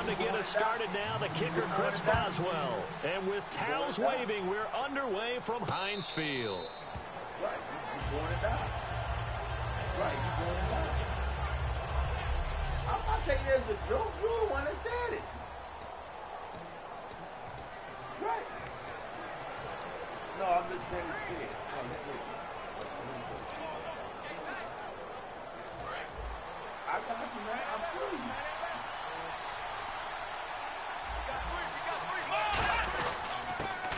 to get us started now, the kicker, Chris Boswell. And with towels waving, we're underway from Heinz Field. Right, he's going to die. Right, he's going to die. I'm not saying there's a joke. You're the one that said it. Right. No, I'm just saying it. I got you, man. I'm feeling you.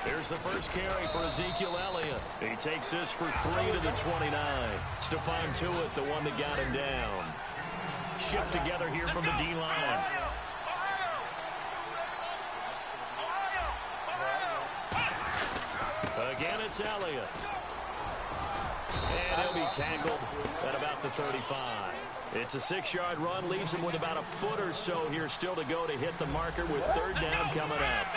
Here's the first carry for Ezekiel Elliott. He takes this for 3 to the 29. Stephon Tuitt, the one that got him down. Shift together here from the D-line. Again, it's Elliott. And he'll be tackled at about the 35. It's a 6-yard run, leaves him with about a foot or so here still to go to hit the marker with third down coming up.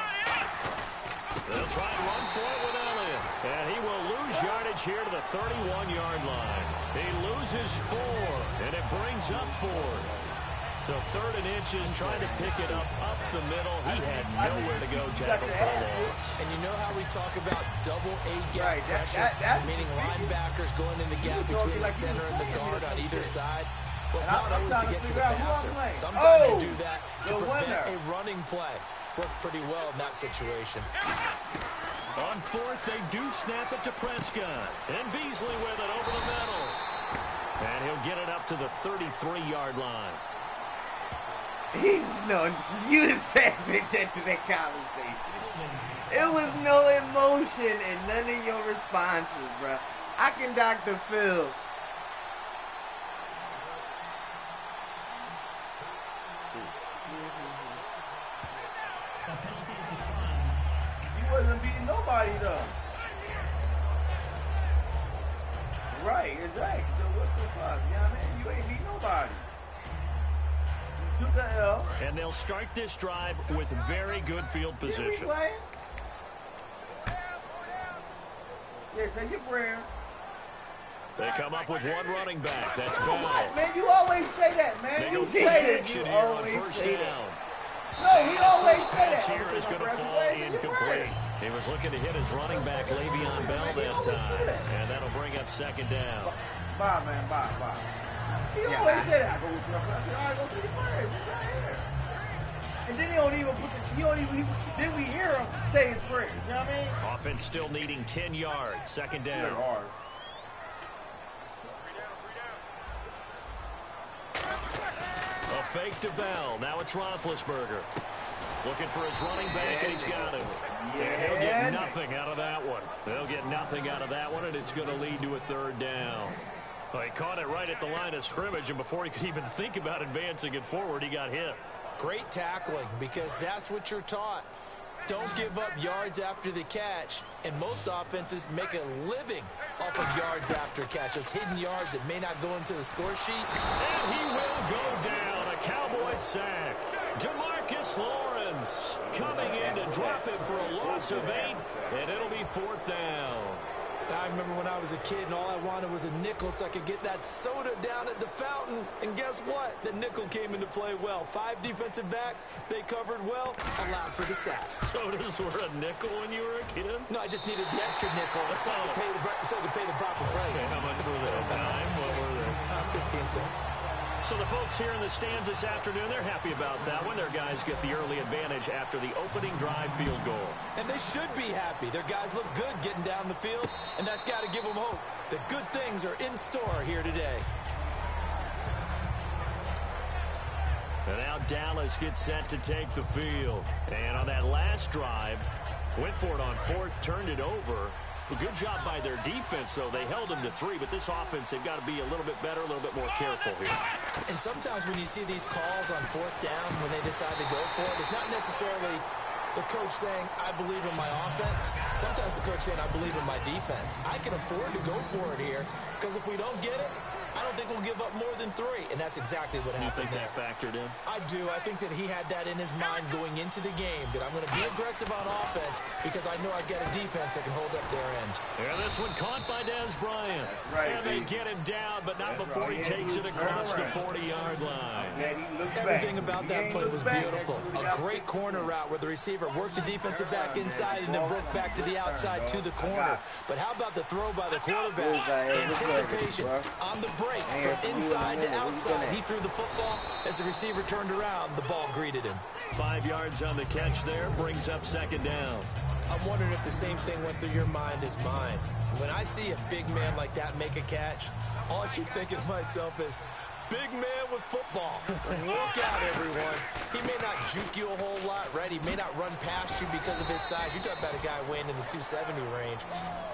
They'll try and run for it with Elliott. And he will lose yardage here to the 31-yard line. He loses 4, and it brings up 4. So 3rd and inches, trying to pick it up the middle. He had nowhere to go, tackle for a loss. And you know how we talk about double A-gap pressure, meaning linebackers going in the gap between the center and the guard on either side? Well, it's not always to get to the passer. Sometimes you do that to prevent a running play. Worked pretty well in that situation. On 4th, they do snap it to Prescott. And Beasley with it over the middle. And he'll get it up to the 33-yard line. You just said bitch into that conversation. It was no emotion in none of your responses, bro. I can Dr. Phil. The penalty is declined. You wasn't beating nobody, though. Right, exactly. So what the fuck? You know what I mean? You ain't beating nobody. You took the L. And they'll start this drive with very good field position. Yeah, say your prayer. They come up with one running back. That's Bell. Man, you always say that, man. You say that. You always say that. No, he always say that. Here is going to fall incomplete. He was looking to hit his running back, Le'Veon Bell, that time. And that'll bring up second down. Bye, man. Bye. He always say that. I go with you. I said, all right, go to the prayer. He's right here. And then he don't even then we hear him say his prayers. You know what I mean? Offense still needing 10 yards. Second down. A fake to Bell. Now it's Roethlisberger. Looking for his running back, and he's got him. And he'll get nothing out of that one. They'll get nothing out of that one, and it's going to lead to a third down. Well, he caught it right at the line of scrimmage, and before he could even think about advancing it forward, he got hit. Great tackling, because that's what you're taught. Don't give up yards after the catch, and most offenses make a living off of yards after catch. Those hidden yards that may not go into the score sheet. And he will go down. A Cowboy sack. Demarcus Lawrence coming in to drop it for a loss of 8, and it'll be 4th down. I remember when I was a kid and all I wanted was a nickel so I could get that soda down at the fountain. And guess what? The nickel came into play well. 5 defensive backs, they covered well, allowed for the sacks. Sodas were a nickel when you were a kid? No, I just needed the extra nickel so I could pay the proper price. Okay, how much were they? A dime? What were they? 15 cents. So the folks here in the stands this afternoon, they're happy about that one. Their guys get the early advantage after the opening drive field goal. And they should be happy. Their guys look good getting down the field, and that's got to give them hope that good things are in store here today. And now Dallas gets set to take the field. And on that last drive, went for it on 4th, turned it over. A good job by their defense, though. They held them to 3, but this offense, they've got to be a little bit better, a little bit more careful here. And sometimes when you see these calls on 4th down, when they decide to go for it, it's not necessarily the coach saying, I believe in my offense. Sometimes the coach saying, I believe in my defense. I can afford to go for it here because if we don't get it, I don't think we'll give up more than 3. And that's exactly what happened there. You think that factored in? I do. I think that he had that in his mind going into the game, that I'm going to be aggressive on offense because I know I've got a defense that can hold up their end. And this one caught by Dez Bryant. Right, and they get him down, but not before he takes it across the 40-yard line. Everything about that play was beautiful. A great corner route where the receiver worked the defensive back inside and then broke back to the outside to the corner. But how about the throw by the quarterback? Anticipation on the break from inside to outside. He threw the football. As the receiver turned around, the ball greeted him. 5 yards on the catch there, brings up 2nd down. I'm wondering if the same thing went through your mind as mine. When I see a big man like that make a catch, all I keep thinking to myself is, big man with football. Look out, everyone. He may not juke you a whole lot, right? He may not run past you because of his size. You're talking about a guy weighing in the 270 range.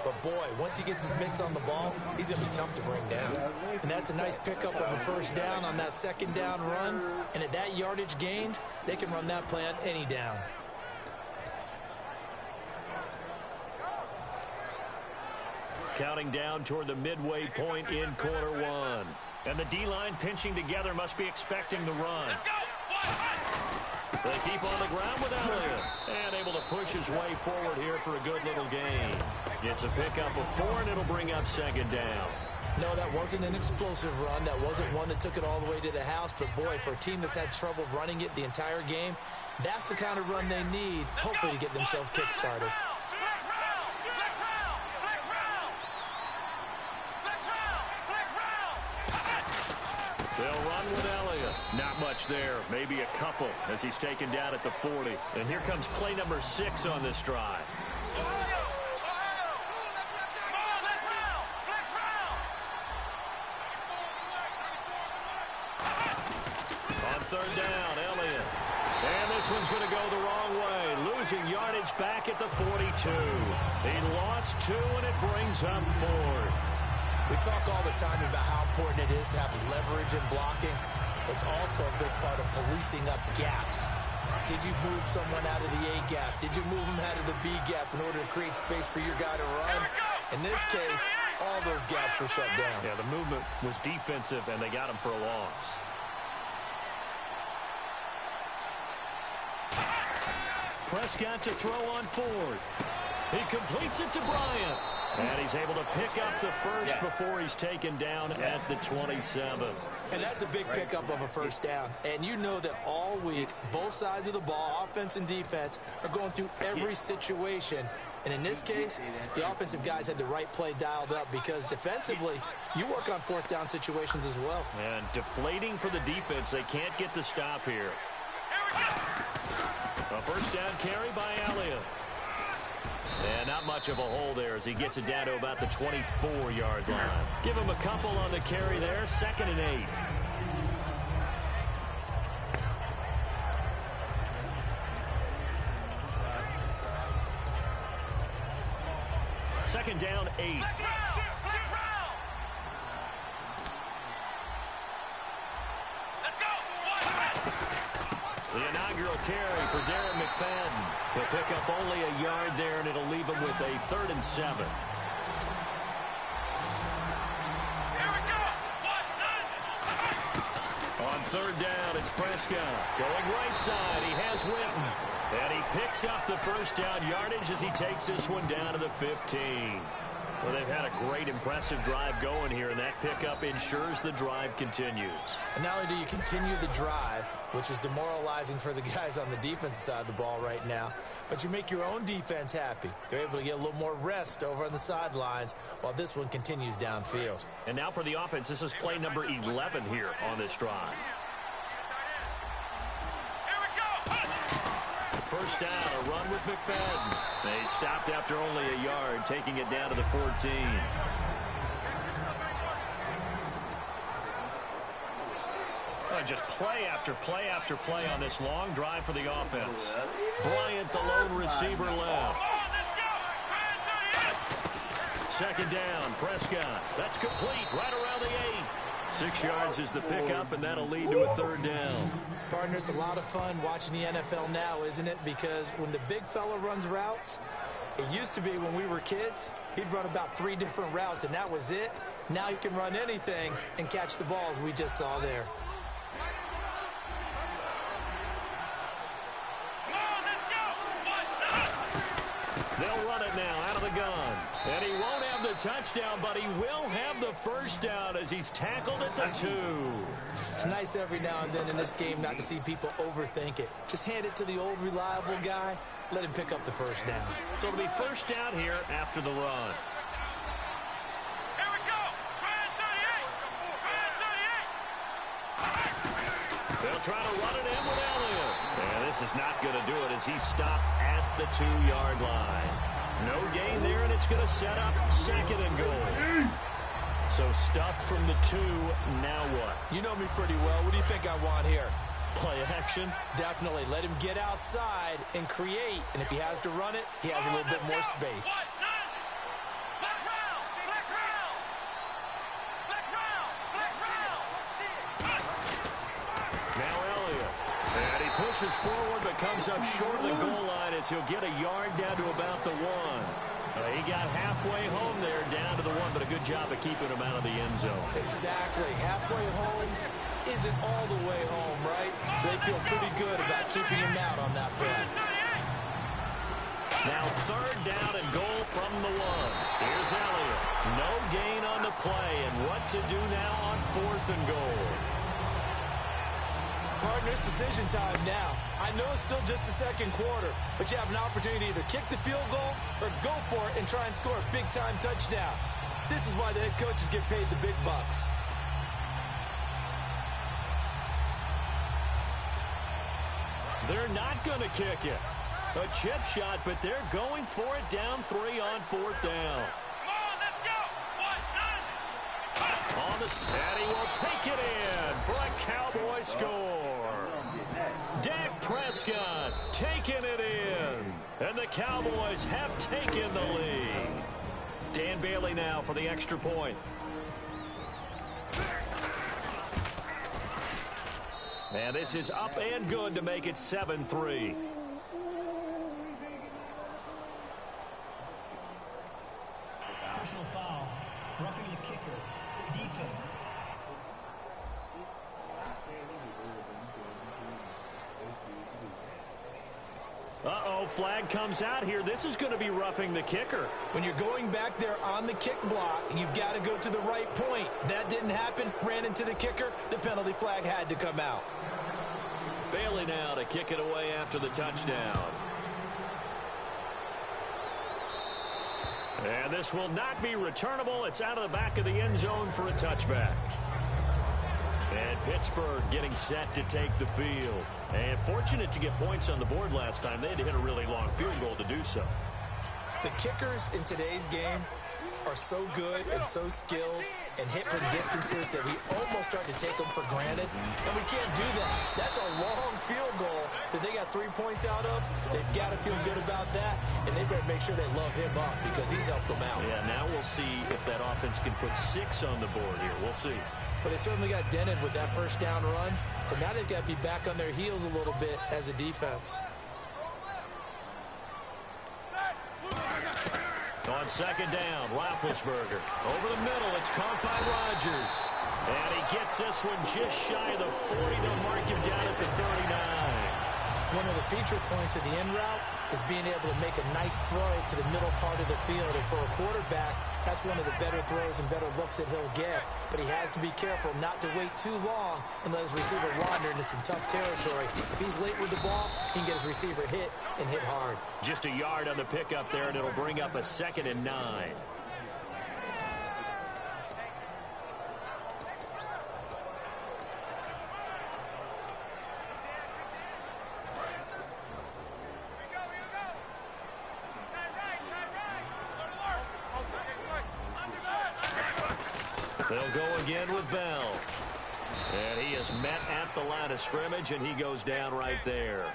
But, boy, once he gets his mitts on the ball, he's going to be tough to bring down. And that's a nice pickup of a 1st down on that 2nd down run. And at that yardage gained, they can run that play on any down. Counting down toward the midway point in quarter 1. And the D-line pinching together must be expecting the run. They keep on the ground with Elliott. And able to push his way forward here for a good little gain. It's a pickup of 4, and it'll bring up 2nd down. No, that wasn't an explosive run. That wasn't one that took it all the way to the house. But, boy, for a team that's had trouble running it the entire game, that's the kind of run they need, hopefully, to get themselves kick-started. They'll run with Elliott. Not much there. Maybe a couple as he's taken down at the 40. And here comes play number 6 on this drive. On 3rd down, Elliott. And this one's going to go the wrong way. Losing yardage back at the 42. He lost 2, and it brings up 4th. We talk all the time about how important it is to have leverage in blocking. It's also a big part of policing up gaps. Did you move someone out of the A gap? Did you move them out of the B gap in order to create space for your guy to run? In this case, all those gaps were shut down. Yeah, the movement was defensive, and they got him for a loss. Prescott to throw on 4th. He completes it to Bryant. And he's able to pick up the 1st before he's taken down at the 27. And that's a big pickup of a 1st down. And you know that all week, both sides of the ball, offense and defense, are going through every situation. And in this case, the offensive guys had the right play dialed up because defensively, you work on 4th down situations as well. And deflating for the defense. They can't get the stop here. A 1st down carry by Elliott. And not much of a hole there as he gets it down to about the 24-yard line. Give him a couple on the carry there. 2nd and 8. Second down, 8. The inaugural carry for Darren McFadden. He'll pick up only a yard there, and it'll leave him with a 3rd and 7. On 3rd down, it's Prescott. Going right side, he has Witten. And he picks up the 1st down yardage as he takes this one down to the 15. Well, they've had a great, impressive drive going here, and that pickup ensures the drive continues. And not only do you continue the drive, which is demoralizing for the guys on the defensive side of the ball right now, but you make your own defense happy. They're able to get a little more rest over on the sidelines while this one continues downfield. And now for the offense, this is play number 11 here on this drive. 1st down, a run with McFadden. They stopped after only a yard, taking it down to the 14. Just play after play after play on this long drive for the offense. Bryant, the lone receiver, left. 2nd down, Prescott. That's complete right around the 8. 6 yards is the pickup, and that'll lead to a third down. Partner, it's a lot of fun watching the NFL now, isn't it? Because when the big fella runs routes, it used to be when we were kids, he'd run about 3 different routes, and that was it. Now he can run anything and catch the balls we just saw there. They'll run it now out of the gun. And he won't have the touchdown, but he will have the first down as he's tackled at the 2. It's nice every now and then in this game not to see people overthink it. Just hand it to the old reliable guy. Let him pick up the first down. So it'll be first down here after the run. Here we go. Brand 38. They'll try to run it in with Elliott. And this is not going to do it as he's stopped at the 2-yard line. No gain there, and it's going to set up 2nd and goal. So stuffed from the 2, now what? You know me pretty well. What do you think I want here? Play action? Definitely. Let him get outside and create. And if he has to run it, he has a little bit more space. Now Elliott. And he pushes forward but comes up short of the goal line as he'll get a yard down to about the 1. He got halfway home there, down to the 1, but a good job of keeping him out of the end zone. Exactly. Halfway home isn't all the way home, right? So they feel pretty good about keeping him out on that play. Now 3rd down and goal from the 1. Here's Elliott. No gain on the play, and what to do now on 4th and goal. Partner, it's decision time now. I know it's still just the 2nd quarter, but you have an opportunity to either kick the field goal or go for it and try and score a big-time touchdown. This is why the head coaches get paid the big bucks. They're not going to kick it. A chip shot, but they're going for it down 3 on 4th down. Come on, let's go. 1, 9. On the and he will take it in for a Cowboy score. Dak Prescott taking it in. And the Cowboys have taken the lead. Dan Bailey now for the extra point. And this is up and good to make it 7-3. Personal foul. Roughing the kicker. Defense. Uh-oh, flag comes out here. This is going to be roughing the kicker. When you're going back there on the kick block, you've got to go to the right point. That didn't happen. Ran into the kicker. The penalty flag had to come out. Bailey now to kick it away after the touchdown. And this will not be returnable. It's out of the back of the end zone for a touchback. And Pittsburgh getting set to take the field. And fortunate to get points on the board last time. They had to hit a really long field goal to do so. The kickers in today's game are so good and so skilled and hit from distances that we almost start to take them for granted. And we can't do that. That's a long field goal that they got 3 points out of. They've got to feel good about that, and they better make sure they love him up because he's helped them out. Yeah, now we'll see if that offense can put 6 on the board here. We'll see. But they certainly got dented with that first down run, so now they've got to be back on their heels a little bit as a defense. On 2nd down, Roethlisberger. Over the middle, it's caught by Rodgers. And he gets this one just shy of the 40. They'll mark him down at the 39. One of the feature points of the in route is being able to make a nice throw to the middle part of the field. And for a quarterback, that's one of the better throws and better looks that he'll get. But he has to be careful not to wait too long and let his receiver wander into some tough territory. If he's late with the ball, he can get his receiver hit and hit hard. Just a yard on the pickup there, and it'll bring up a 2nd and 9. They'll go again with Bell. And he is met at the line of scrimmage, and he goes down right there.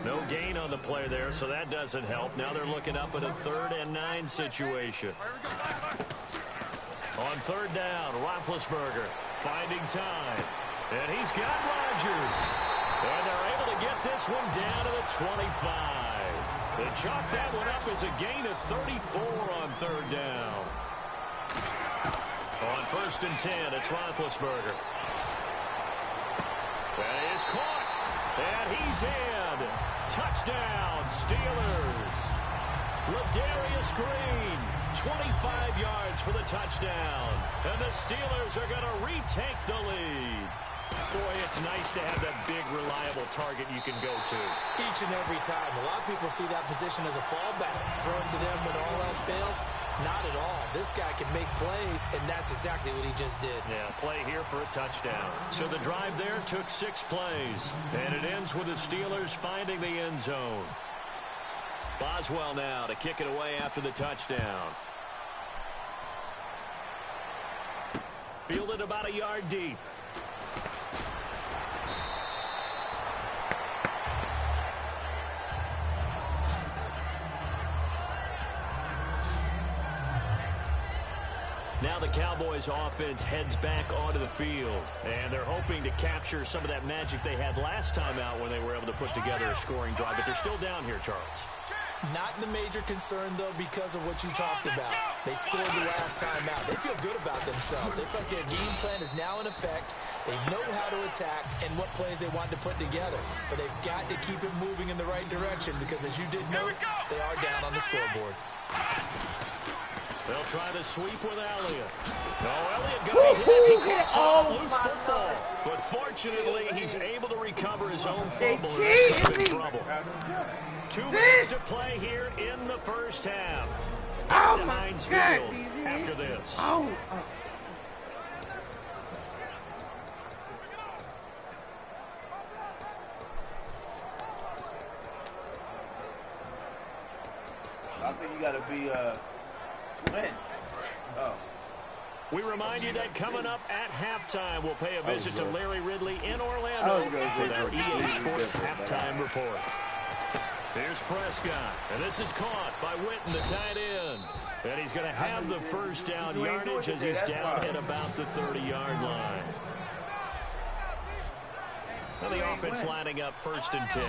No gain on the play there, so that doesn't help. Now they're looking up at a 3rd and 9 situation. On 3rd down, Roethlisberger Finding time. And he's got Rodgers. And they're able to get this one down to the 25. They chalk that one up as a gain of 34 on third down. On 1st and 10, it's Roethlisberger. That is caught. And he's in. Touchdown, Steelers. Ladarius Green, 25 yards for the touchdown. And the Steelers are going to retake the lead. Boy, it's nice to have that big, reliable target you can go to. Each and every time. A lot of people see that position as a fallback. Throw it to them when all else fails. Not at all. This guy can make plays, and that's exactly what he just did. Yeah, play here for a touchdown. So the drive there took 6 plays. And it ends with the Steelers finding the end zone. Boswell now to kick it away after the touchdown. Fielded about a yard deep. Now the Cowboys offense heads back onto the field, and they're hoping to capture some of that magic they had last time out when they were able to put together a scoring drive, but they're still down here, Charles. Not the major concern, though, because of what you talked about. They scored the last time out. They feel good about themselves. They feel like their game plan is now in effect. They know how to attack and what plays they want to put together. But they've got to keep it moving in the right direction because, as you did note, they are down on the scoreboard. They'll try to sweep with Elliott. No, Elliott got hit. He caught some loose football. But fortunately, he's able to recover his own fumble and is in trouble. 2 minutes to play here in the first half. Back to Heinz Field after this. I think you got to be win. Oh. We remind you that coming up at halftime, we'll pay a visit to Larry Ridley in Orlando with our EA Sports halftime report. Here's Prescott, and this is caught by Witten, the tight end. And he's going to have the first down yardage as he's down at about the 30-yard line. And the offense lining up 1st and 10.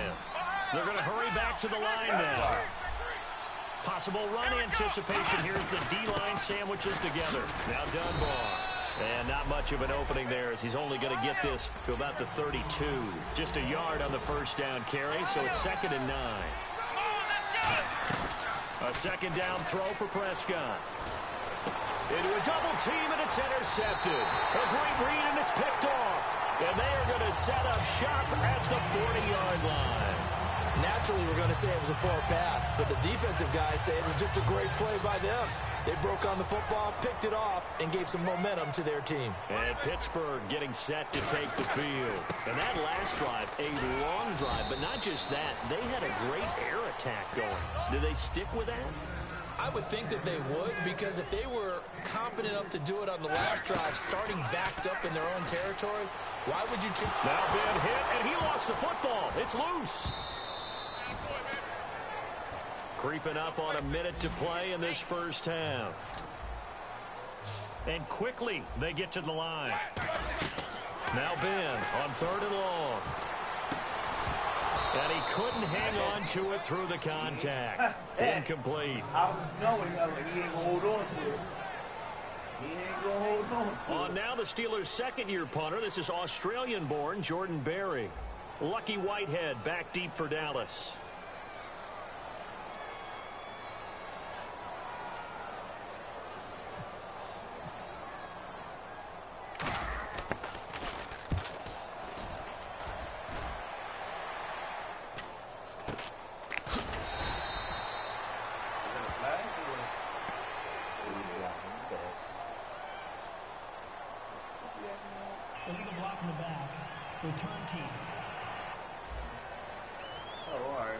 They're going to hurry back to the line now. Possible run anticipation. Here's the D-line sandwiches together. Now Dunbar. And not much of an opening there as he's only going to get this to about the 32. Just a yard on the first down carry, so it's 2nd and 9. A second down throw for Prescott. Into a double team, and it's intercepted. A great read, and it's picked off. And they are going to set up shop at the 40-yard line. Naturally, we're going to say it was a poor pass, but the defensive guys say it was just a great play by them. They broke on the football, picked it off, and gave some momentum to their team. And Pittsburgh getting set to take the field. And that last drive, a long drive, but not just that. They had a great air attack going. Do they stick with that? I would think that they would, because if they were confident enough to do it on the last drive, starting backed up in their own territory, why would you choose? Now Ben hit, and he lost the football. It's loose. Creeping up on a minute to play in this first half. And quickly they get to the line. Now Ben on 3rd and long. And he couldn't hang on to it through the contact. Incomplete. I know he ain't gonna hold on to it. He ain't gonna hold on to it. On now the Steelers' second-year punter. This is Australian-born Jordan Berry. Lucky Whitehead back deep for Dallas. Illegal block in the back. Return team. Oh, all right.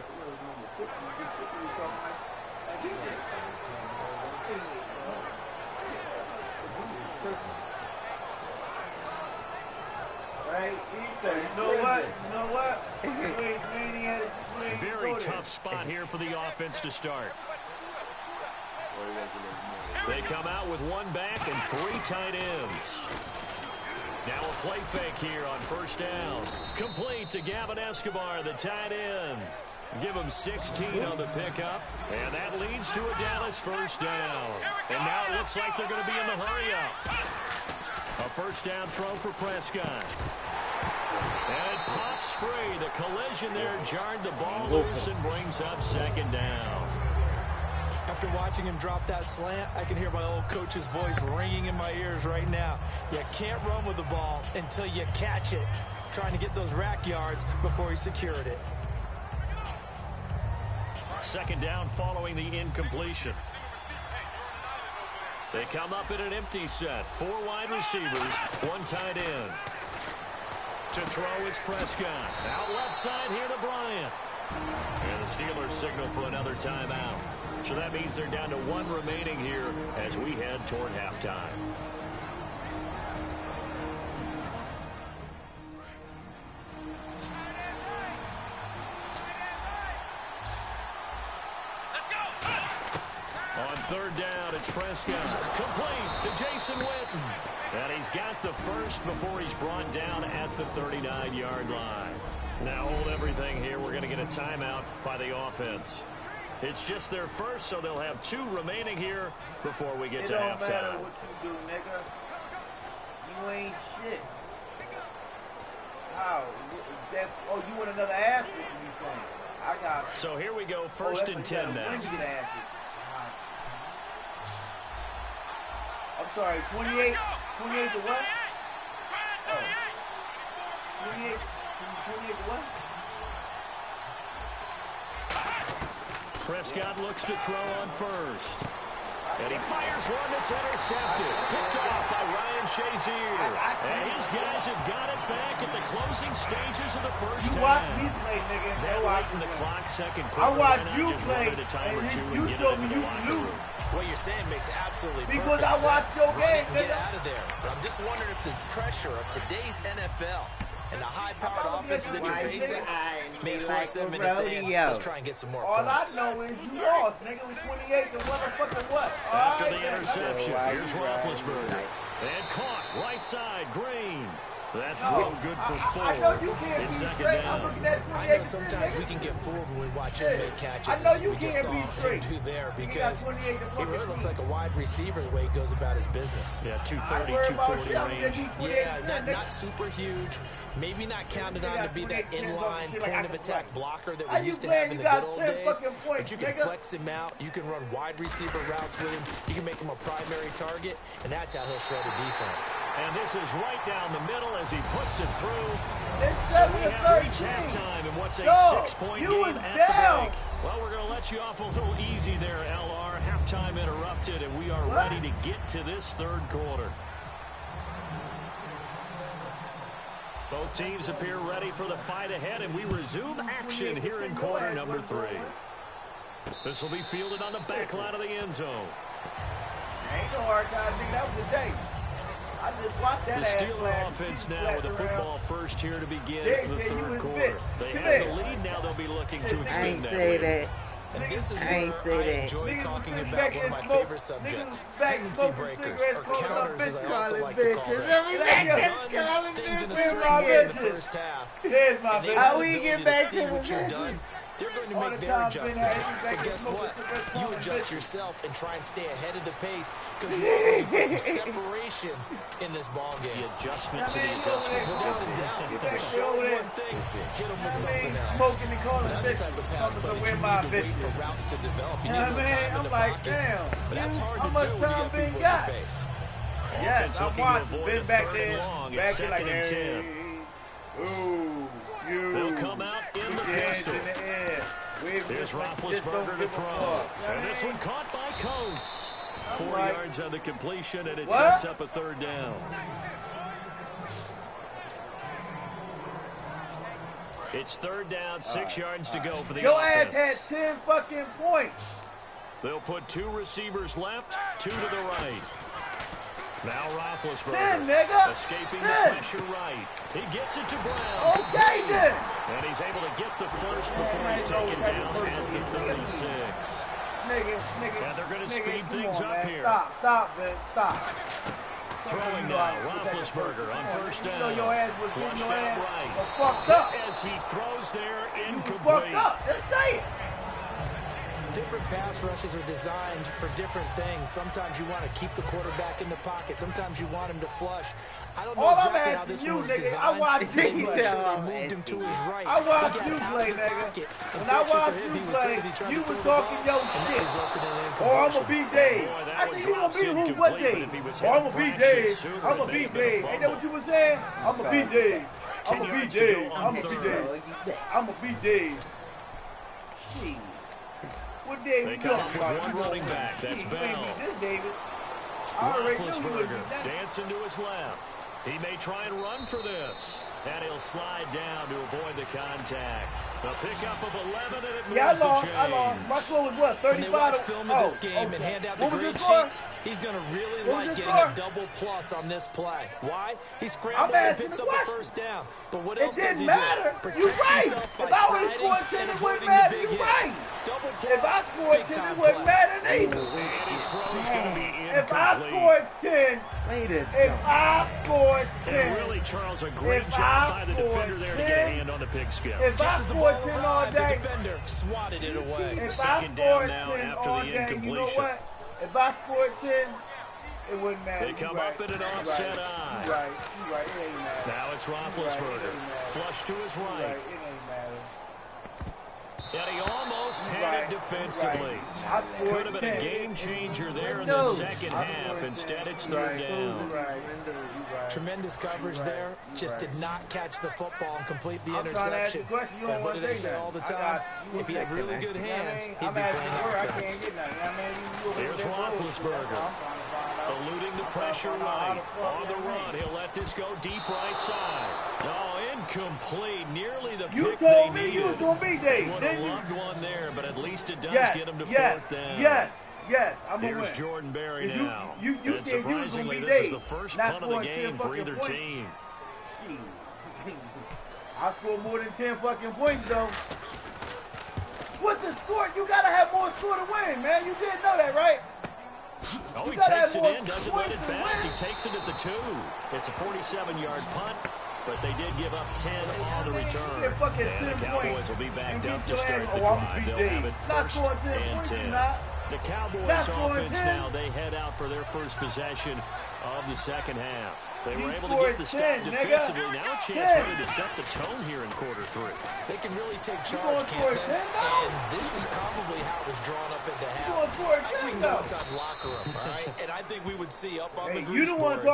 Right, Easter. You know what? You know what? Very tough spot here for the offense to start. They come out with one back and 3 tight ends. Now a play fake here on first down. Complete to Gavin Escobar, the tight end. Give him 16 on the pickup, and that leads to a Dallas first down. And now it looks like they're going to be in the hurry-up. A first down throw for Prescott. And it pops free. The collision there jarred the ball loose and brings up second down. After watching him drop that slant, I can hear my old coach's voice ringing in my ears right now. You can't run with the ball until you catch it. Trying to get those rack yards before he secured it. Second down following the incompletion. They come up in an empty set. 4 wide receivers, 1 tight end. To throw is Prescott. Out left side here to Bryant. And the Steelers signal for another timeout. So that means they're down to 1 remaining here as we head toward halftime. On third down, it's Prescott. Complete to Jason Witten. And he's got the first before he's brought down at the 39-yard line. Now hold everything here. We're going to get a timeout by the offense. It's just their first, so they'll have 2 remaining here before we get to halftime. It don't matter what you do, nigga. You ain't shit. How? Oh, you want another ass whooping, you saying? I got it. So here we go, first and 10 now. I'm sorry, 28 to what? Oh. 28 to what? Prescott looks to throw on first. And he fires one that's intercepted. Picked off by Ryan Shazier. And his guys have got it back at the closing stages of the first half. You watch me play, nigga. They're waiting the clock, second quarter. I watch you play, and you show me you can lose. What you're saying makes absolutely perfect because I watch your game, get out of there. But I'm just wondering if the pressure of today's NFL and the high-powered offenses that you're facing may force them into saying, let's try and get some more points. All I know is you lost, nigga. With 28 to motherfucking what? After the interception, here's Roethlisberger. And caught, right side, Green. That throw good for 4. I know you can't it's be second straight. down. I know sometimes we can get fooled when we watch him make catches. I know you we just can't saw be him straight. do there because he really looks like a wide receiver the way he goes about his business. Yeah, 230, 240 range. Yeah, not super huge. Maybe not counted on to be that inline point-of-attack blocker that we used to have in the good old days. But you can flex him out. You can run wide receiver routes with him. You can make him a primary target, and that's how he'll shred a defense. And this is right down the middle as he puts it through. It's so we have reached halftime in what's a 6-point game at the break. Well, we're going to let you off a little easy there, LR. Halftime interrupted, and we are ready to get to this third quarter. Both teams appear ready for the fight ahead, and we resume action here in quarter number 3. This will be fielded on the back line of the end zone. Ain't no hard time, nigga. That was the day. I just watched that. The Steeler offense now with a football first here to begin the third quarter. They have the lead now. They'll be looking to extend that lead. And this is where I enjoy talking about one of my favorite subjects, tendency breakers, or counters, as I also like to call them. Things in a certain way in the first half. And how we get back to what you're done. They're going to make their adjustments. So guess what? You adjust yourself and try and stay ahead of the pace because you're looking for some separation in this ball game. The adjustment to the adjustment. Without a doubt. Show them one thing, hit them with something else. That's the type of pass play that you need to wait for routes to develop. You need more time in the pocket. But that's hard to do when you got people in your face. Yes, I'm watching. Been back there. Back there like 10. Ooh. They'll come out in the pistol. Here's Roethlisberger to throw. And this one caught by Coates. 4 yards on the completion, and it sets up a third down. It's third down, 6 yards to go for the offense. Your ass had 10 fucking points. They'll put 2 receivers left, 2 to the right. Now Roethlisberger escaping the pressure right. He gets it to Brown. Okay, then. And he's able to get the first before he's taken down at the 36. Nigga. And they're going to speed things up here. Stop, man. Stop. Throwing now, Roethlisberger on first down. You know your ass was Flushed getting your out ass right. fucked up. As he throws there, incomplete. Fucked up. Just say it. Different pass rushes are designed for different things. Sometimes you want to keep the quarterback in the pocket. Sometimes you want him to flush. I don't know exactly how this one was designed. I watched you They moved him to his right. I watched you play, nigga. When I watched you play, you was talking your shit. Oh, I'm going to beat Dave. I said, you going to beat who? What Dave? Oh, I'm going to beat Dave. I'm going to beat Dave. Ain't that what you was saying? I'm going to beat Dave. I'm going to beat Dave. I'm going to beat Dave. I'm going to beat Dave. Shit. What Dave they you come talking up about? with one running back. That's Bell. This David. I already knew you would Roethlisberger dancing to his left. He may try and run for this. And he'll slide down to avoid the contact. A pickup of 11, and it moves the chains. I lost. My score was what, 35? When they watch film of this game and hand out the grade sheets, he's going to really like getting a double plus on this play. Why? He scrambles and picks up a first down. But what else does he do? Protects himself by sliding and avoiding the big hit. Double plus, if I scored 10, it wouldn't matter neither. And his throw's going to be incomplete. If I scored 10, and really, Charles, a great job by the defender there to get a hand on the pigskin. If I scored 10 all day, the defender swatted it away. If I scored 10 all day, you know what? If I scored 10, it wouldn't matter. They come up in an offset eye. You're right. It ain't matter. Now it's Roethlisberger. Flush to his right. It ain't matter. And he almost had it defensively. Could have been a game changer there in the second half. Instead, it's third down. Tremendous coverage there. Just did not catch the football and complete the interception. What do they say all the time? If he had really good hands, he'd be playing offense. Here's Roethlisberger. Eluding the pressure right. On the run, he'll let this go deep right side. Oh, incomplete. Nearly the pick they needed. You was going to be Dave. Would have loved one there, but at least it does get him to fourth down. Yes, I'm going to win. Here's Jordan Berry now. You and said you was going to be Dave. This is the first punt of the game for either team. I scored more than 10 fucking points, though. What the score? You got to have more score to win, man. You didn't know that, right? Oh, he takes it in, doesn't let it bounce. He takes it at the 2. It's a 47-yard punt, but they did give up 10 on the return. And the Cowboys will be backed up to start the drive. They'll have it first and 10. The Cowboys offense now, they head out for their first possession of the second half. They were able to get the stop defensively. Now a chance really to set the tone here in quarter 3. They can really take charge, can't they? And this is probably how it was drawn up in the half. I think we can go inside the locker room, all right? And I think we would see up on the grease boards,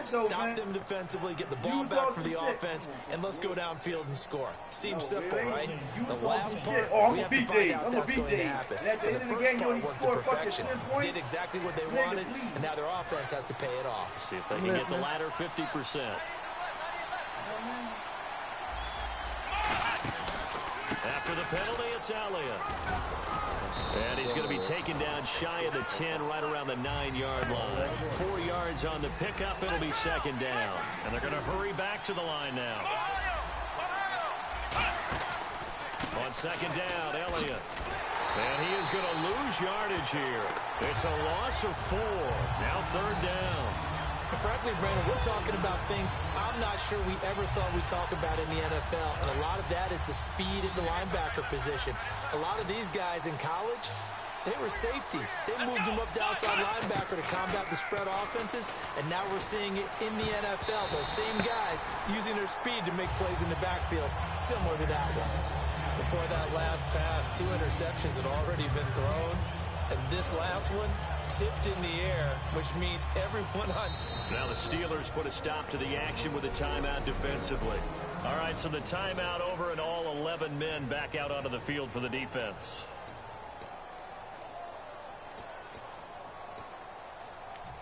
stop them defensively, get the ball back for the offense, and let's go downfield and score. Seems simple, right? The last part, we have to find out that's going to happen. And the first part worked to perfection. Did exactly what they wanted, and now their offense has to pay it off. See if they can get the latter 50%. After the penalty, it's Elliott. And he's going to be taken down shy of the 10, right around the 9-yard line. 4 yards on the pickup, it'll be second down. And they're going to hurry back to the line now. On second down, Elliott. And he is going to lose yardage here. It's a loss of 4. Now third down. Frankly, Brandon, we're talking about things I'm not sure we ever thought we'd talk about in the NFL, and a lot of that is the speed at the linebacker position. A lot of these guys in college, they were safeties. They moved them up to outside linebacker to combat the spread offenses, and now we're seeing it in the NFL. Those same guys using their speed to make plays in the backfield, similar to that one. Before that last pass, 2 interceptions had already been thrown, and this last one tipped in the air, which means everyone on... Now the Steelers put a stop to the action with a timeout defensively. All right, so the timeout over and all 11 men back out onto the field for the defense.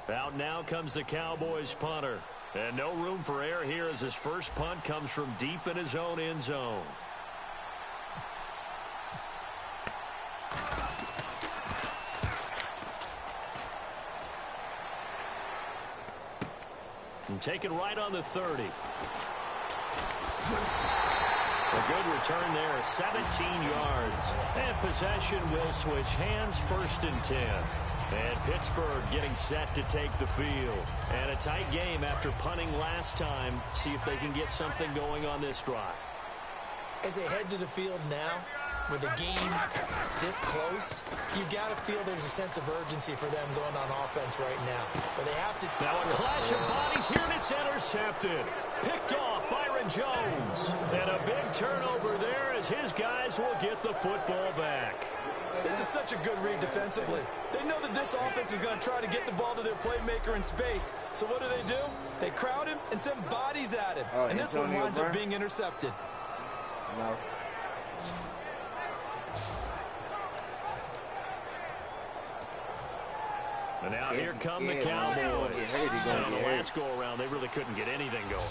Out now comes the Cowboys punter. And no room for error here as his first punt comes from deep in his own end zone. And taken right on the 30. A good return there, 17 yards. And possession will switch hands, first and 10. And Pittsburgh getting set to take the field. And a tight game after punting last time. See if they can get something going on this drive. As they head to the field now, with the game this close, you've got to feel there's a sense of urgency for them going on offense right now. But they have to... Now a clash of bodies here, and it's intercepted. Picked off Byron Jones. And a big turnover there as his guys will get the football back. This is such a good read defensively. They know that this offense is going to try to get the ball to their playmaker in space. So what do? They crowd him and send bodies at him. And this one winds up being intercepted. No. And now here come the Cowboys. And on the last go-around, they really couldn't get anything going.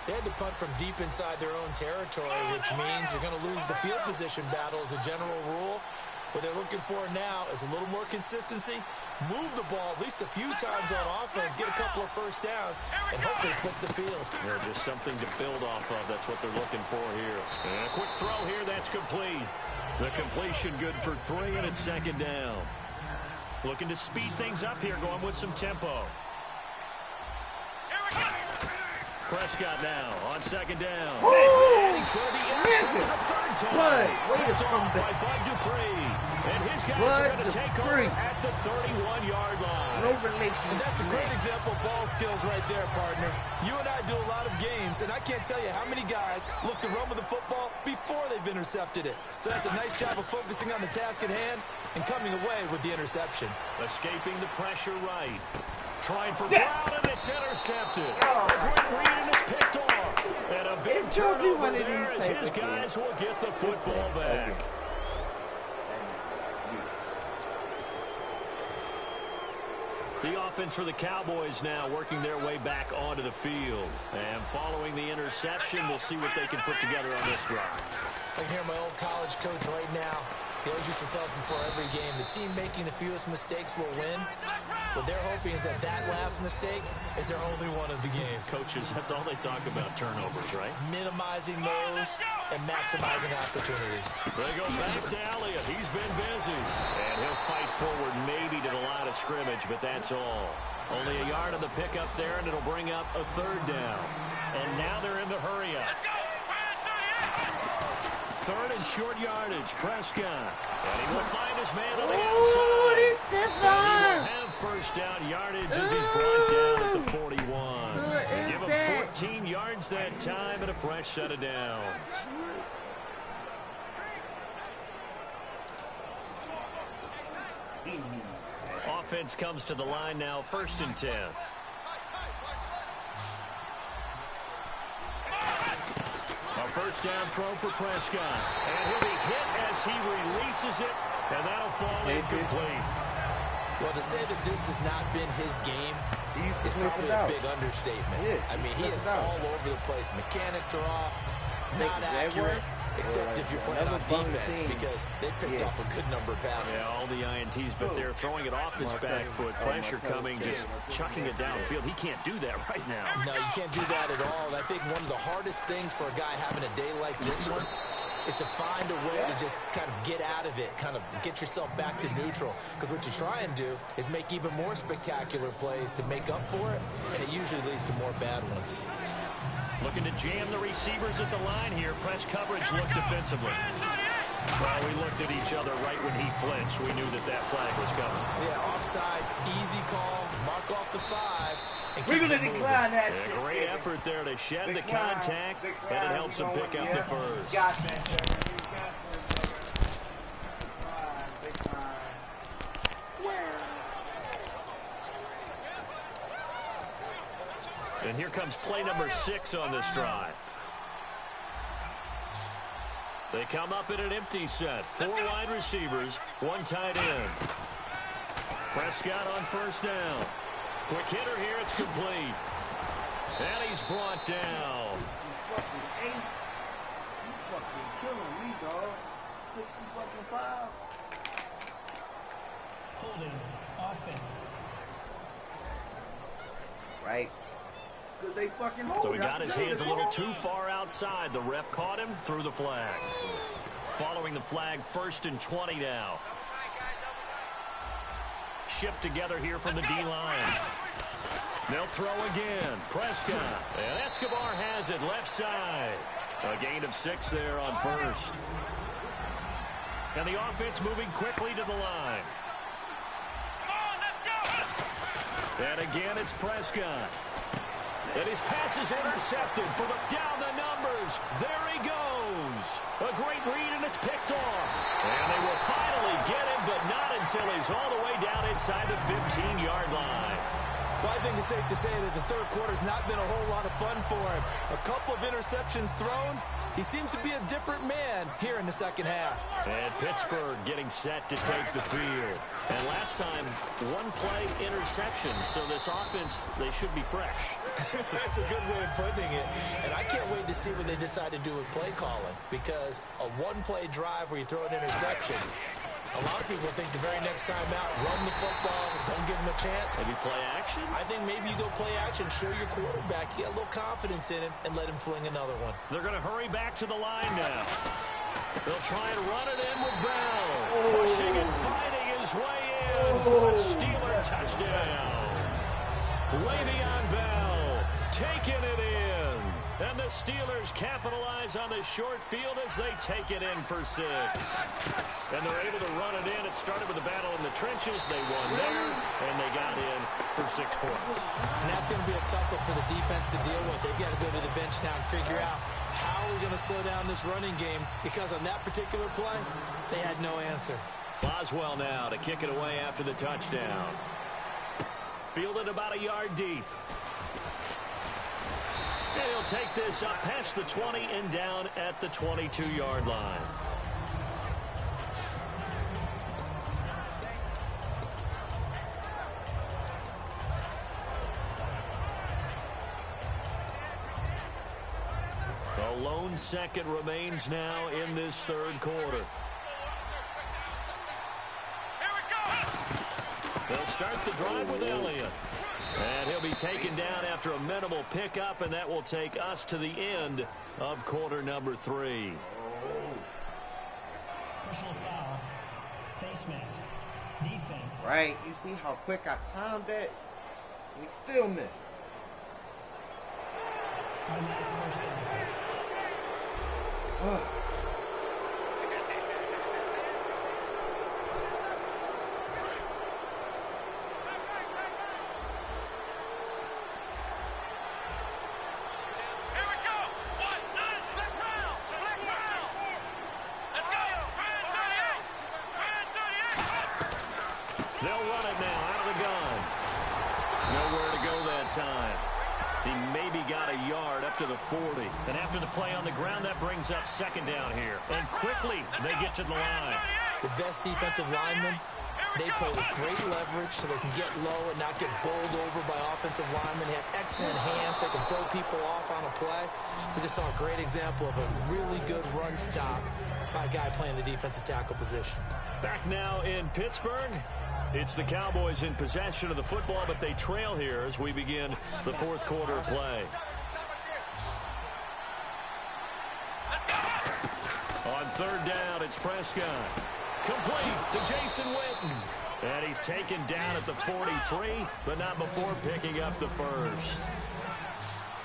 They had to punt from deep inside their own territory, which means you're going to lose the field position battle as a general rule. What they're looking for now is a little more consistency, move the ball at least a few times on offense, get a couple of first downs, and hopefully flip the field. Yeah, just something to build off of. That's what they're looking for here. And a quick throw here, that's complete. The completion good for 3, and it's second down. Looking to speed things up here, going with some tempo. Prescott now on second down. And he's going to be intercepted the third time. Way to come by Bud Dupree. And his guys are going to take over at the 31-yard line. No relation. And that's a great example of ball skills right there, partner. You and I do a lot of games, and I can't tell you how many guys look to run with the football before they've intercepted it. So that's a nice job of focusing on the task at hand and coming away with the interception. Escaping the pressure right. Trying for Brown, and it's intercepted. A great read, and it's picked off. And a big turnover there as his guys will get the football back. The offense for the Cowboys now working their way back onto the field. And following the interception, we'll see what they can put together on this drive. I hear my old college coach right now. He always used to tell us before every game, the team making the fewest mistakes will win. What they're hoping is that last mistake is their only one of the game. Coaches, that's all they talk about, turnovers, right? Minimizing those and maximizing opportunities. They go back to Elliott. He's been busy. And he'll fight forward maybe to the line of scrimmage, but that's all. Only a yard on the pickup there, and it'll bring up a third down. And now they're in the hurry-up. Third and short yardage, Prescott. And he will find his man on the outside. And he will have first down yardage as he's brought down at the 41. Give him 14 yards that time and a fresh set of downs. Offense comes to the line now, 1st and 10. A first down throw for Prescott. And he'll be hit as he releases it, and that'll fall incomplete. Well, to say that this has not been his game is probably a big understatement. I mean, he is all over the place. Mechanics are off, not accurate, except if you're playing on defense, because they picked off a good number of passes. Yeah, all the INTs, but they're throwing it off his back foot. Pressure coming, just chucking it downfield. He can't do that right now. No, you can't do that at all. And I think one of the hardest things for a guy having a day like this one is to find a way to just kind of get out of it, kind of get yourself back to neutral. Because what you try and do is make even more spectacular plays to make up for it, and it usually leads to more bad ones. Looking to jam the receivers at the line here. Press coverage look defensively. Well, we looked at each other right when he flinched. We knew that flag was coming. Yeah, offsides, easy call, mark off the 5. We're going to decline that shit. Great effort there to shed the contact, and it helps him pick up the first. Got that. And here comes play number 6 on this drive. They come up in an empty set. 4 wide receivers, 1 tight end. Prescott on first down. Quick hitter here, it's complete. And he's brought down. You fucking killing me, dog. 60-5. Holding offense. Right. They fucking So he got his hands a little too far outside. The ref caught him, threw the flag. Following the flag, 1st and 20 now. shift together here from the D-line. They'll throw again. Prescott. And Escobar has it left side. A gain of 6 there on first. And the offense moving quickly to the line. And again, it's Prescott. And his pass is intercepted for the down the numbers. There he goes. A great read, and it's picked off. And they will finally get him, but not until he's all the way down inside the 15-yard line. Well, I think it's safe to say that the third quarter's not been a whole lot of fun for him. A couple of interceptions thrown. He seems to be a different man here in the second half. And Pittsburgh getting set to take the field. And last time, one play interception. So this offense, they should be fresh. That's a good way of putting it. And I can't wait to see what they decide to do with play calling. Because a one-play drive where you throw an interception, a lot of people think the very next time out, run the football, don't give him a chance. Maybe play action? I think maybe you go play action, show your quarterback, you get a little confidence in him, and let him fling another one. They're going to hurry back to the line now. They'll try and run it in with Bell. Pushing and fighting his way in for a Steeler touchdown. Le'Veon Bell taking it in. And the Steelers capitalize on the short field as they take it in for 6. And they're able to run it in. It started with a battle in the trenches. They won there, and they got in for 6 points. And that's going to be a tough one for the defense to deal with. They've got to go to the bench now and figure out how we're going to slow down this running game, because on that particular play, they had no answer. Boswell now to kick it away after the touchdown. Fielded about a yard deep. And he'll take this up past the 20 and down at the 22-yard line. A lone second remains now in this third quarter. They'll start the drive with Elliott. And he'll be taken down after a minimal pickup, and that will take us to the end of quarter number 3. Personal foul. Face mask. Defense. Right. You see how quick I timed that? We still missed. Automatic first down. They'll run it now out of the gun. Nowhere to go that time. He maybe got a yard up to the 40. And after the play on the ground, that brings up second down here. And quickly, they get to the line. The best defensive linemen, they play with great leverage so they can get low and not get bowled over by offensive linemen. They have excellent hands. They can throw people off on a play. We just saw a great example of a really good run stop by a guy playing the defensive tackle position. Back now in Pittsburgh. It's the Cowboys in possession of the football, but they trail here as we begin the fourth quarter play. On third down, it's Prescott. Complete to Jason Witten. And he's taken down at the 43, but not before picking up the first.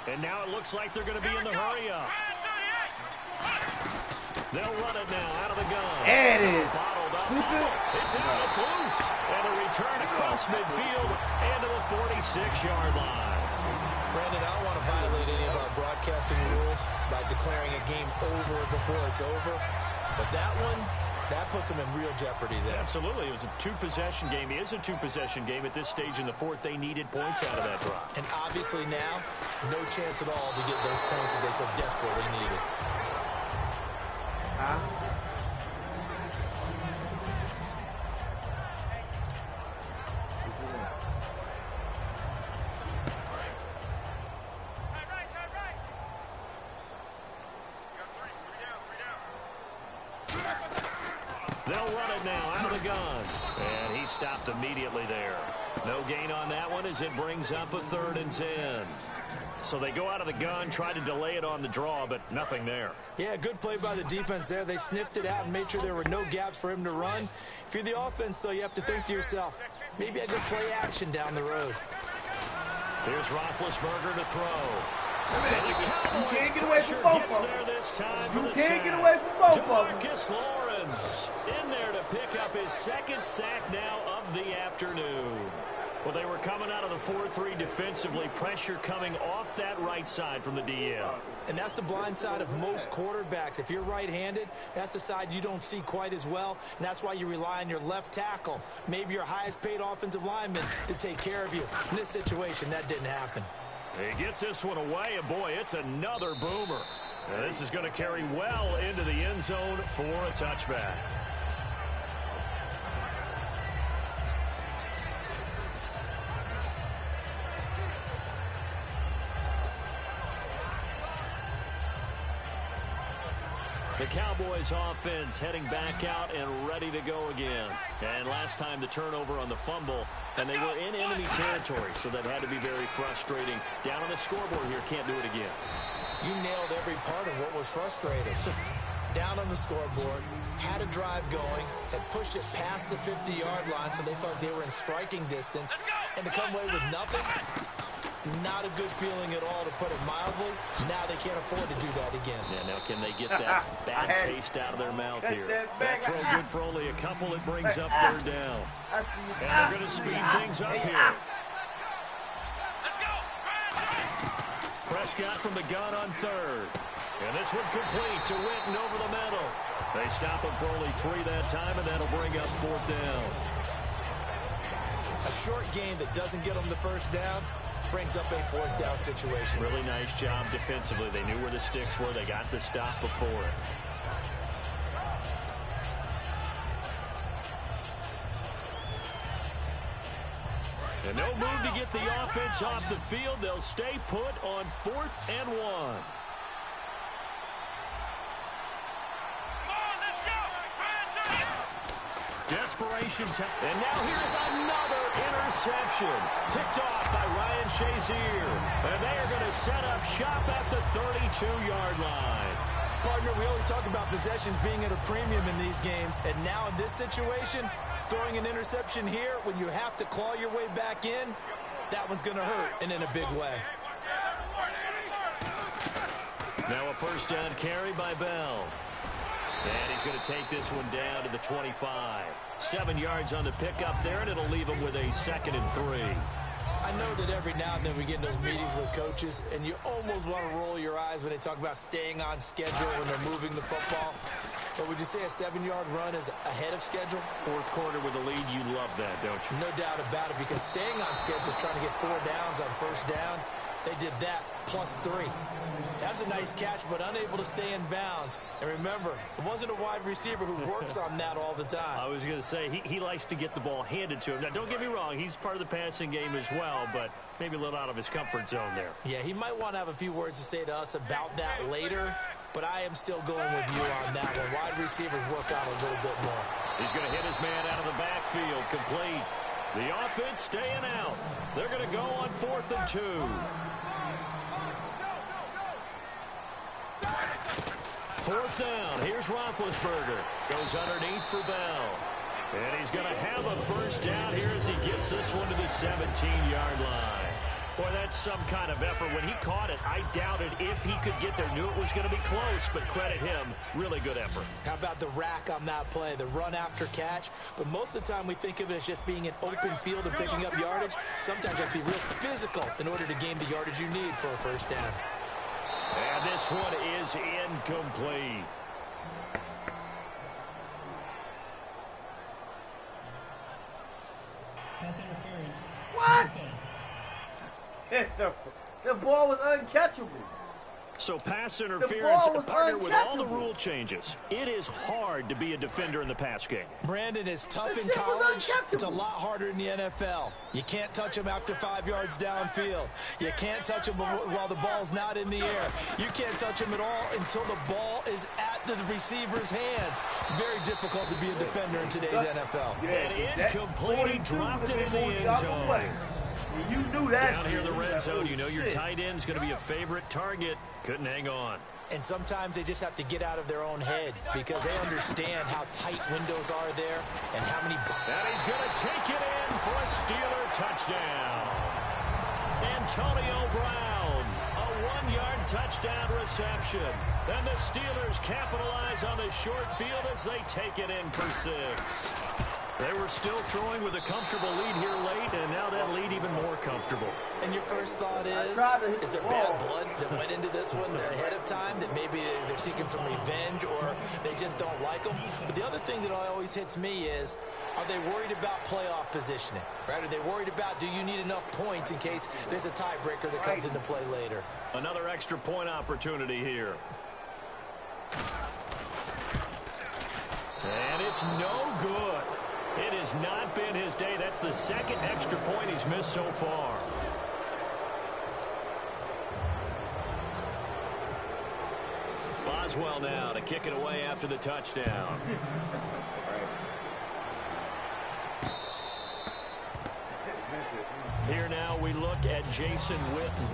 And now it looks like they're going to be in the hurry-up. They'll run it now out of the gun. There it is. Bottled up. It's out. It's loose. And a return across midfield and to the 46-yard line. Brandon, I don't want to violate any of our broadcasting rules by declaring a game over before it's over. But that one, that puts them in real jeopardy there. Absolutely. It was a two-possession game. It is a two-possession game at this stage in the fourth. They needed points out of that drive. And obviously now, no chance at all to get those points that they so desperately needed. They'll run it now out of the gun. And he stopped immediately there. No gain on that one as it brings up a 3rd and 10. So they go out of the gun, try to delay it on the draw, but nothing there. Yeah, good play by the defense there. They sniffed it out and made sure there were no gaps for him to run. If you're the offense, though, you have to think to yourself, maybe I could play action down the road. Here's Roethlisberger to throw. You can't get away from both of them. You can't get away from both of them. Demarcus Lawrence in there to pick up his second sack now of the afternoon. Well, they were coming out of the 4-3 defensively. Pressure coming off that right side from the DL. And that's the blind side of most quarterbacks. If you're right-handed, that's the side you don't see quite as well. And that's why you rely on your left tackle, maybe your highest-paid offensive lineman, to take care of you. In this situation, that didn't happen. He gets this one away, and boy, it's another boomer. Now, this is going to carry well into the end zone for a touchback. The Cowboys offense heading back out and ready to go again. And last time the turnover on the fumble, and they were in enemy territory, so that had to be very frustrating. Down on the scoreboard here, can't do it again. You nailed every part of what was frustrating. Down on the scoreboard, had a drive going, had pushed it past the 50-yard line, so they thought they were in striking distance, and to come away with nothing, not a good feeling at all, to put it mildly. Now they can't afford to do that again. Yeah, now can they get that bad taste out of their mouth here? That throw good for only a couple. It brings up third down. And they're going to speed things up here. Prescott from the gun on third. And this one complete to Witten over the middle. They stop him for only 3 that time, and that'll bring up fourth down. A short game that doesn't get them the first down brings up a fourth down situation. Really nice job defensively. They knew where the sticks were. They got the stop before it. And no move to get the offense off the field. They'll stay put on 4th and 1. Desperation time. And now here's another interception. Picked off by Ryan Shazier. And they are going to set up shop at the 32-yard line. Partner, we always talk about possessions being at a premium in these games. And now in this situation, throwing an interception here when you have to claw your way back in, that one's going to hurt, and in a big way. Now a first down carry by Bell. And he's going to take this one down to the 25. 7 yards on the pickup there, and it'll leave him with a 2nd and 3. I know that every now and then we get in those meetings with coaches, and you almost want to roll your eyes when they talk about staying on schedule when they're moving the football. But would you say a 7-yard run is ahead of schedule? Fourth quarter with a lead, you love that, don't you? No doubt about it, because staying on schedule is trying to get 4 downs on first down. They did that plus 3. That's a nice catch, but unable to stay in bounds. And remember, it wasn't a wide receiver who works on that all the time. I was going to say, he likes to get the ball handed to him. Now, don't get me wrong, he's part of the passing game as well, but maybe a little out of his comfort zone there. Yeah, he might want to have a few words to say to us about that later, but I am still going with you on that one. Wide receivers work out a little bit more. He's going to hit his man out of the backfield, complete. The offense staying out. They're going to go on 4th and 2. Fourth down. Here's Roethlisberger. Goes underneath for Bell. And he's going to have a first down here as he gets this one to the 17-yard line. Boy, that's some kind of effort. When he caught it, I doubted if he could get there. Knew it was going to be close, but credit him. Really good effort. How about the rack on that play, the run after catch? But most of the time we think of it as just being an open field and picking up yardage. Sometimes you have to be real physical in order to gain the yardage you need for a first down. And this one is incomplete. Pass interference. What? Defense. The ball was uncatchable. So pass interference, partner with all the rule changes. It is hard to be a defender in the pass game. Brandon, is tough in college. It's a lot harder in the NFL. You can't touch him after 5 yards downfield. You can't touch him while the ball's not in the air. You can't touch him at all until the ball is at the receiver's hands. Very difficult to be a defender in today's NFL. And incomplete. He dropped it in the end zone. You knew that. Down here in the red zone, you know your tight end's going to be a favorite target. Couldn't hang on. And sometimes they just have to get out of their own head because they understand how tight windows are there and how many... And he's going to take it in for a Steeler touchdown. Antonio Brown, a 1-yard touchdown reception. And the Steelers capitalize on the short field as they take it in for 6. They were still throwing with a comfortable lead here late, and now that lead even more comfortable. And your first thought is there bad blood that went into this one ahead of time, that maybe they're seeking some revenge or they just don't like them? But the other thing that always hits me is, are they worried about playoff positioning? Right? Are they worried about, do you need enough points in case there's a tiebreaker that comes into play later? Another extra point opportunity here. And it's no good. It has not been his day. That's the second extra point he's missed so far. Boswell now to kick it away after the touchdown. Here now we look at Jason Witten.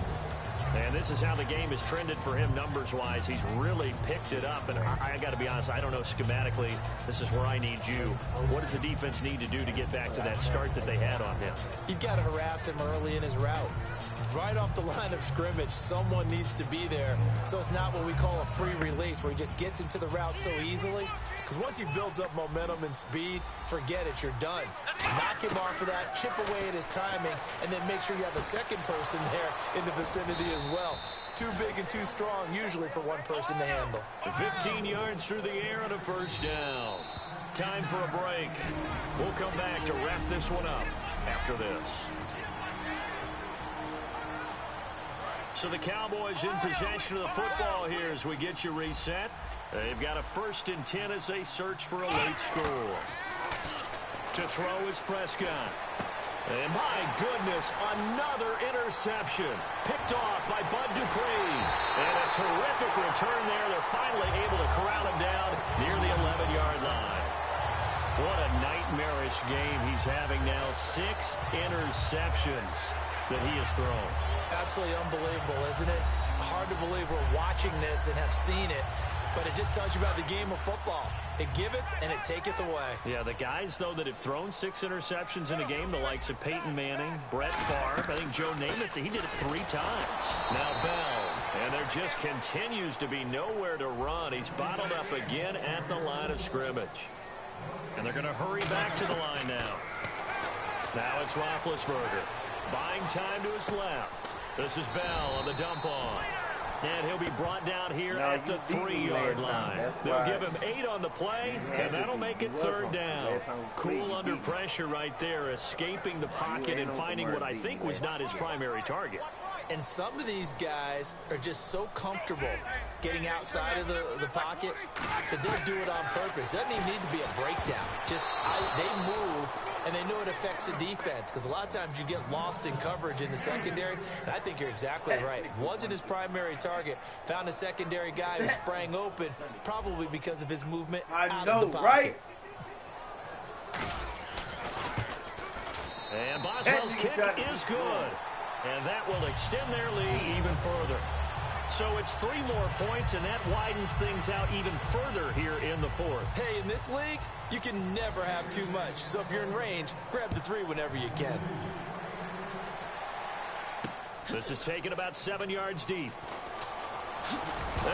And this is how the game has trended for him numbers-wise. He's really picked it up. And I got to be honest, I don't know schematically. This is where I need you. What does the defense need to do to get back to that start that they had on him? You've got to harass him early in his route. Right off the line of scrimmage, someone needs to be there. So it's not what we call a free release where he just gets into the route so easily. Because once he builds up momentum and speed, forget it, you're done. Knock him off of that, chip away at his timing, and then make sure you have a second person there in the vicinity as well. Too big and too strong, usually, for one person to handle. 15 yards through the air and a first down. Time for a break. We'll come back to wrap this one up after this. So the Cowboys in possession of the football here as we get you reset. They've got a 1st and 10 as they search for a late score. To throw is Prescott. And my goodness, another interception. Picked off by Bud Dupree. And a terrific return there. They're finally able to corral him down near the 11-yard line. What a nightmarish game he's having now. 6 interceptions that he has thrown. Absolutely unbelievable, isn't it? Hard to believe we're watching this and have seen it. But it just tells you about the game of football. It giveth and it taketh away. Yeah, the guys, though, that have thrown 6 interceptions in a game, the likes of Peyton Manning, Brett Favre, I think Joe Namath, he did it 3 times. Now Bell, and there just continues to be nowhere to run. He's bottled up again at the line of scrimmage. And they're going to hurry back to the line now. Now it's Roethlisberger. Buying time to his left. This is Bell on the dump off. And he'll be brought down here at the 3-yard line. They'll give him 8 on the play, and that'll make it 3rd down. Cool under pressure right there, escaping the pocket and finding what I think was not his primary target. And some of these guys are just so comfortable getting outside of the pocket that they'll do it on purpose. It doesn't even need to be a breakdown. Just they move, and they know it affects the defense because a lot of times you get lost in coverage in the secondary, and I think you're exactly right. Wasn't his primary target. Found a secondary guy who sprang open, probably because of his movement out of the pocket. Right? And Boswell's kick is good. And that will extend their lead even further. So it's 3 more points, and that widens things out even further here in the 4th. Hey, in this league, you can never have too much. So if you're in range, grab the 3 whenever you can. This is taken about 7 yards deep.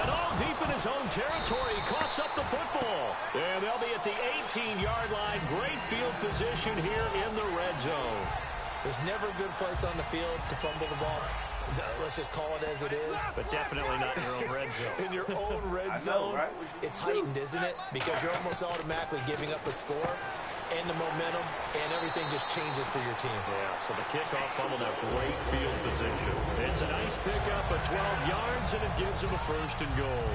And all deep in his own territory, he coughs up the football. And they'll be at the 18-yard line. Great field position here in the red zone. There's never a good place on the field to fumble the ball. Let's just call it as it is. But definitely not in your own red zone. In your own red zone, it's heightened, isn't it? Because you're almost automatically giving up a score, and the momentum, and everything just changes for your team. Yeah, so the kickoff fumbled a great field position. It's a nice pickup of 12 yards, and it gives him a 1st and goal.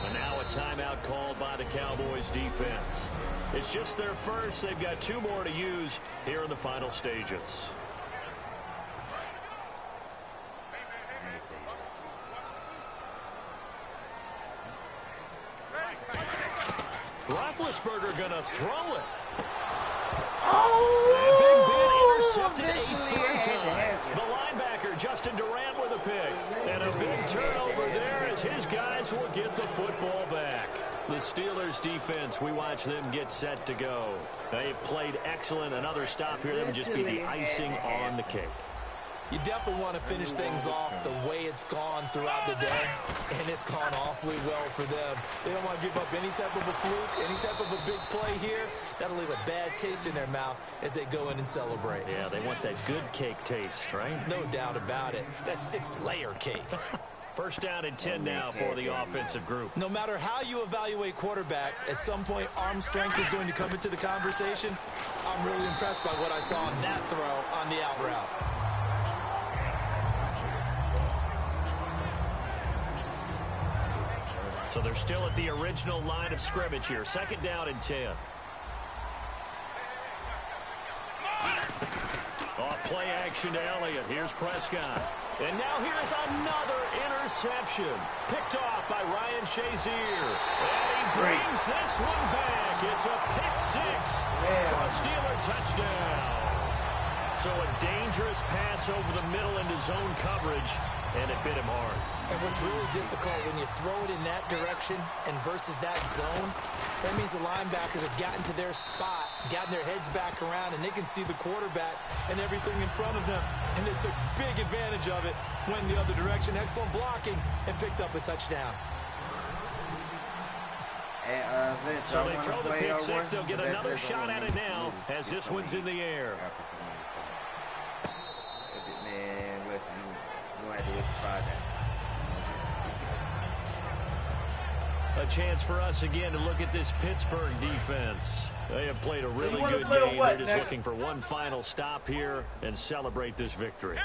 And now a timeout called by the Cowboys defense. It's just their first. They've got 2 more to use here in the final stages. Roethlisberger going to throw it. Oh! And Big Ben intercepted a third time. The linebacker, Justin Durant, with a pick. And a big turnover there as his guys will get the football back. The Steelers' defense, we watch them get set to go. They've played excellent. Another stop here, that would just be the icing on the cake. You definitely want to finish things off the way it's gone throughout the day, and it's gone awfully well for them. They don't want to give up any type of a fluke, any type of a big play here. That'll leave a bad taste in their mouth as they go in and celebrate. Yeah, they want that good cake taste, right? No doubt about it. That 6-layer cake. First down and 10 now for the offensive group. No matter how you evaluate quarterbacks, at some point arm strength is going to come into the conversation. I'm really impressed by what I saw on that throw on the out route. So they're still at the original line of scrimmage here. Second down and 10. Off play action to Elliott. Here's Prescott. And now here's another interception. Picked off by Ryan Shazier. And he brings this one back. It's a pick six for a Steeler touchdown. So a dangerous pass over the middle into zone coverage, and it bit him hard. And what's really difficult when you throw it in that direction and versus that zone, that means the linebackers have gotten to their spot, gotten their heads back around, and they can see the quarterback and everything in front of them. And they took big advantage of it, went the other direction, excellent blocking, and picked up a touchdown. So they throw the pick six. They'll get another shot at it now as this one's in the air. A chance for us again to look at this Pittsburgh defense. They have played a really good game. They're just looking for one final stop here and celebrate this victory.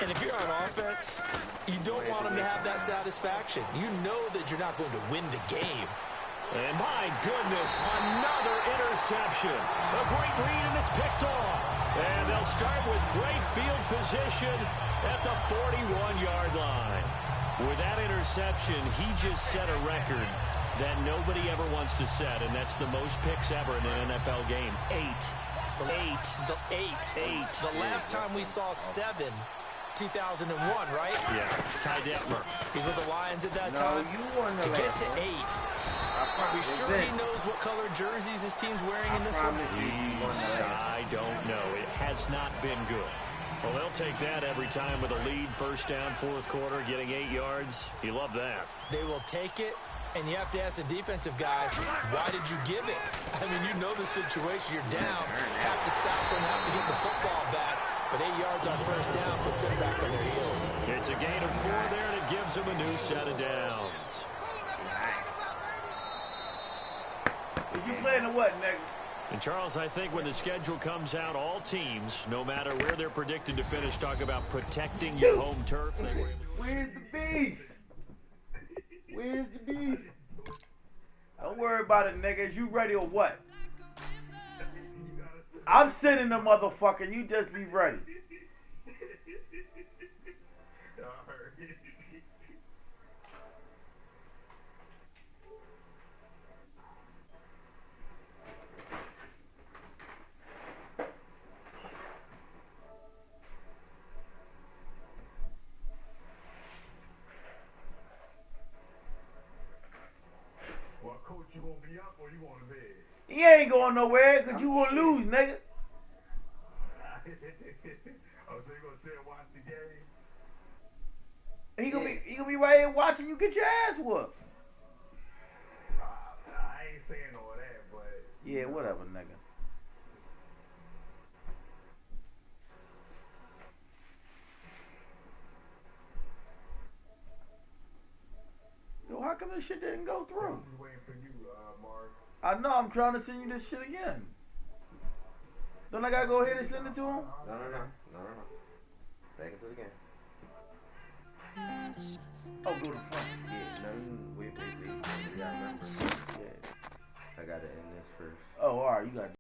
And if you're on offense, you don't want them to have that satisfaction. You know that you're not going to win the game. And my goodness, another interception. A great read, and it's picked off. And they'll start with great field position at the 41-yard line. With that interception, he just set a record that nobody ever wants to set, and that's the most picks ever in an NFL game. Eight. The last time we saw 7, 2001, right? Yeah, Ty Detmer. He's with the Lions at that time. To get to 8. Are we sure he knows what color jerseys his team's wearing in this one? I don't know. It has not been good. Well, they'll take that every time with a lead. First down, fourth quarter, getting 8 yards. You love that. They will take it, and you have to ask the defensive guys, why did you give it? I mean, you know the situation. You're down. Have to stop them, have to get the football back. But 8 yards on first down puts them back on their heels. It's a gain of 4 there, and it gives them a new set of downs. You playing or what, nigga? And, Charles, I think when the schedule comes out, all teams, no matter where they're predicted to finish, talk about protecting your home turf. Where's the beef? Where's the beef? Don't worry about it, niggas. You ready or what? I'm sending the motherfucker. You just be ready. You gonna be up or you going to bed? He ain't going nowhere because you gonna lose, nigga. Oh, so you gonna sit and watch the game? He gonna be right here watching you get your ass whooped. I ain't saying all that, but yeah, whatever, nigga. Yo, how come this shit didn't go through? I'm just waiting for you, Mark. I know, I'm trying to send you this shit again. Don't I gotta go ahead and send it to him? No. Back into the game. Oh, go to front. Yeah, wait. You gotta remember. Yeah. I gotta end this first. Oh, alright, you got